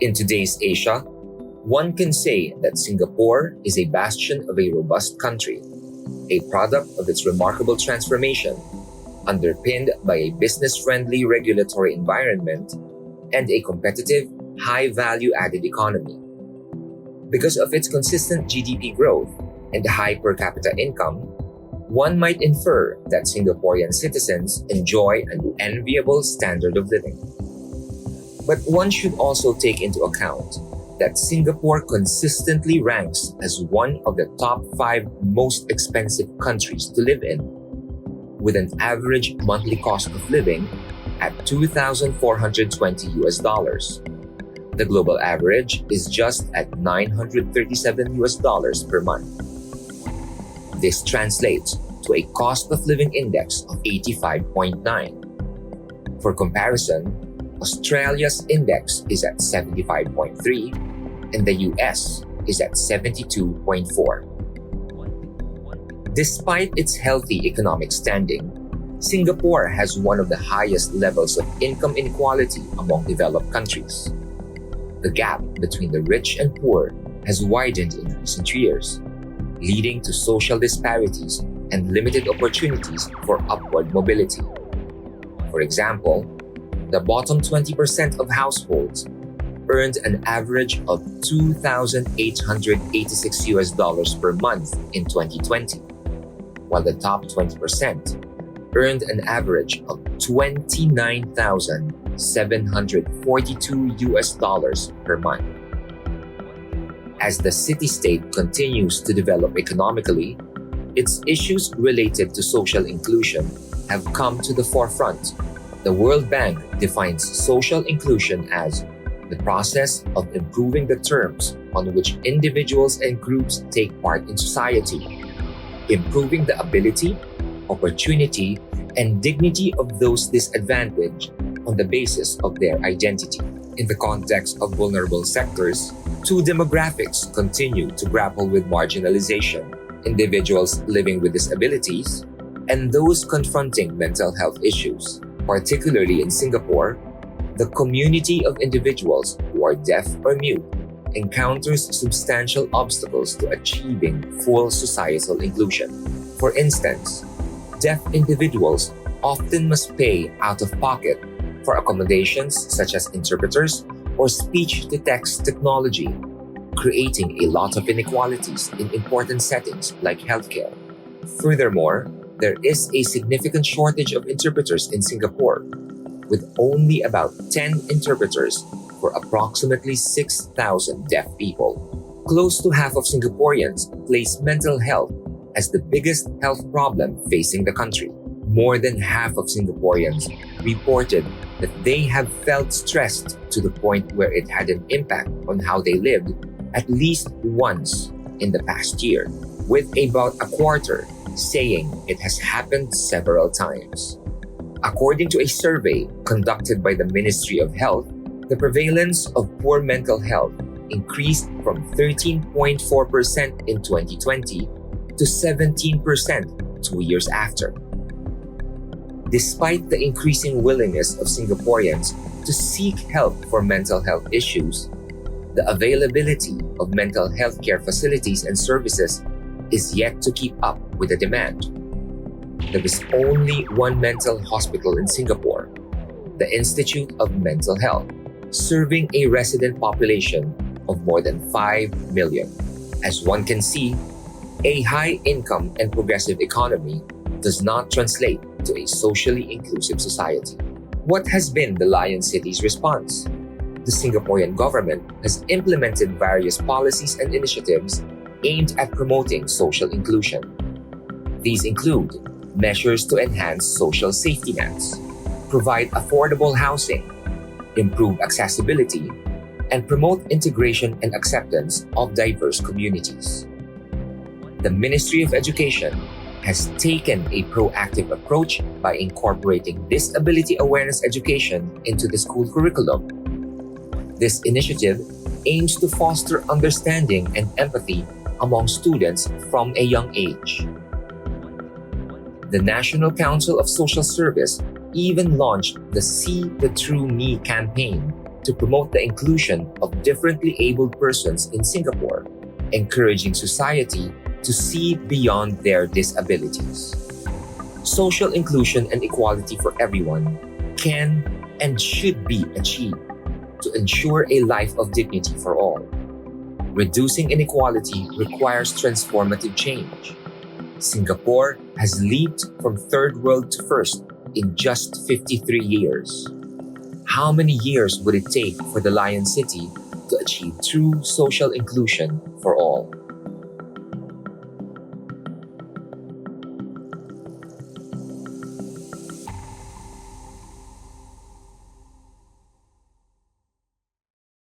In today's Asia, one can say that Singapore is a bastion of a robust country, a product of its remarkable transformation, underpinned by a business-friendly regulatory environment and a competitive, high-value-added economy. Because of its consistent GDP growth and high per capita income, one might infer that Singaporean citizens enjoy an enviable standard of living. But one should also take into account that Singapore consistently ranks as one of the top 5 most expensive countries to live in, with an average monthly cost of living at $2,420. The global average is just at $937 per month. This translates to a cost of living index of 85.9. For comparison, Australia's index is at 75.3 and the US is at 72.4. Despite its healthy economic standing, Singapore has one of the highest levels of income inequality among developed countries. The gap between the rich and poor has widened in recent years, leading to social disparities and limited opportunities for upward mobility. For example, the bottom 20% of households earned an average of $2,886 per month in 2020, while the top 20% earned an average of $29,742 per month. As the city-state continues to develop economically, its issues related to social inclusion have come to the forefront. The World Bank defines social inclusion as the process of improving the terms on which individuals and groups take part in society, improving the ability, opportunity, and dignity of those disadvantaged on the basis of their identity. In the context of vulnerable sectors, 2 demographics continue to grapple with marginalization: individuals living with disabilities and those confronting mental health issues. Particularly in Singapore, the community of individuals who are deaf or mute encounters substantial obstacles to achieving full societal inclusion. For instance, deaf individuals often must pay out of pocket for accommodations such as interpreters or speech-to-text technology, creating a lot of inequalities in important settings like healthcare. Furthermore, there is a significant shortage of interpreters in Singapore, with only about 10 interpreters for approximately 6,000 deaf people. Close to half of Singaporeans place mental health as the biggest health problem facing the country. More than half of Singaporeans reported that they have felt stressed to the point where it had an impact on how they lived at least once in the past year, with about a quarter saying it has happened several times. According to a survey conducted by the Ministry of Health, the prevalence of poor mental health increased from 13.4% in 2020 to 17% 2 years after. Despite the increasing willingness of Singaporeans to seek help for mental health issues, the availability of mental health care facilities and services is yet to keep up with the demand. There is only one mental hospital in Singapore, the Institute of Mental Health, serving a resident population of more than 5 million. As one can see, a high-income and progressive economy does not translate to a socially inclusive society. What has been the Lion City's response? The Singaporean government has implemented various policies and initiatives aimed at promoting social inclusion. These include measures to enhance social safety nets, provide affordable housing, improve accessibility, and promote integration and acceptance of diverse communities. The Ministry of Education has taken a proactive approach by incorporating disability awareness education into the school curriculum. This initiative aims to foster understanding and empathy among students from a young age. The National Council of Social Service even launched the See the True Me campaign to promote the inclusion of differently abled persons in Singapore, encouraging society to see beyond their disabilities. Social inclusion and equality for everyone can and should be achieved to ensure a life of dignity for all. Reducing inequality requires transformative change. Singapore has leaped from third world to first in just 53 years. How many years would it take for the Lion City to achieve true social inclusion for all?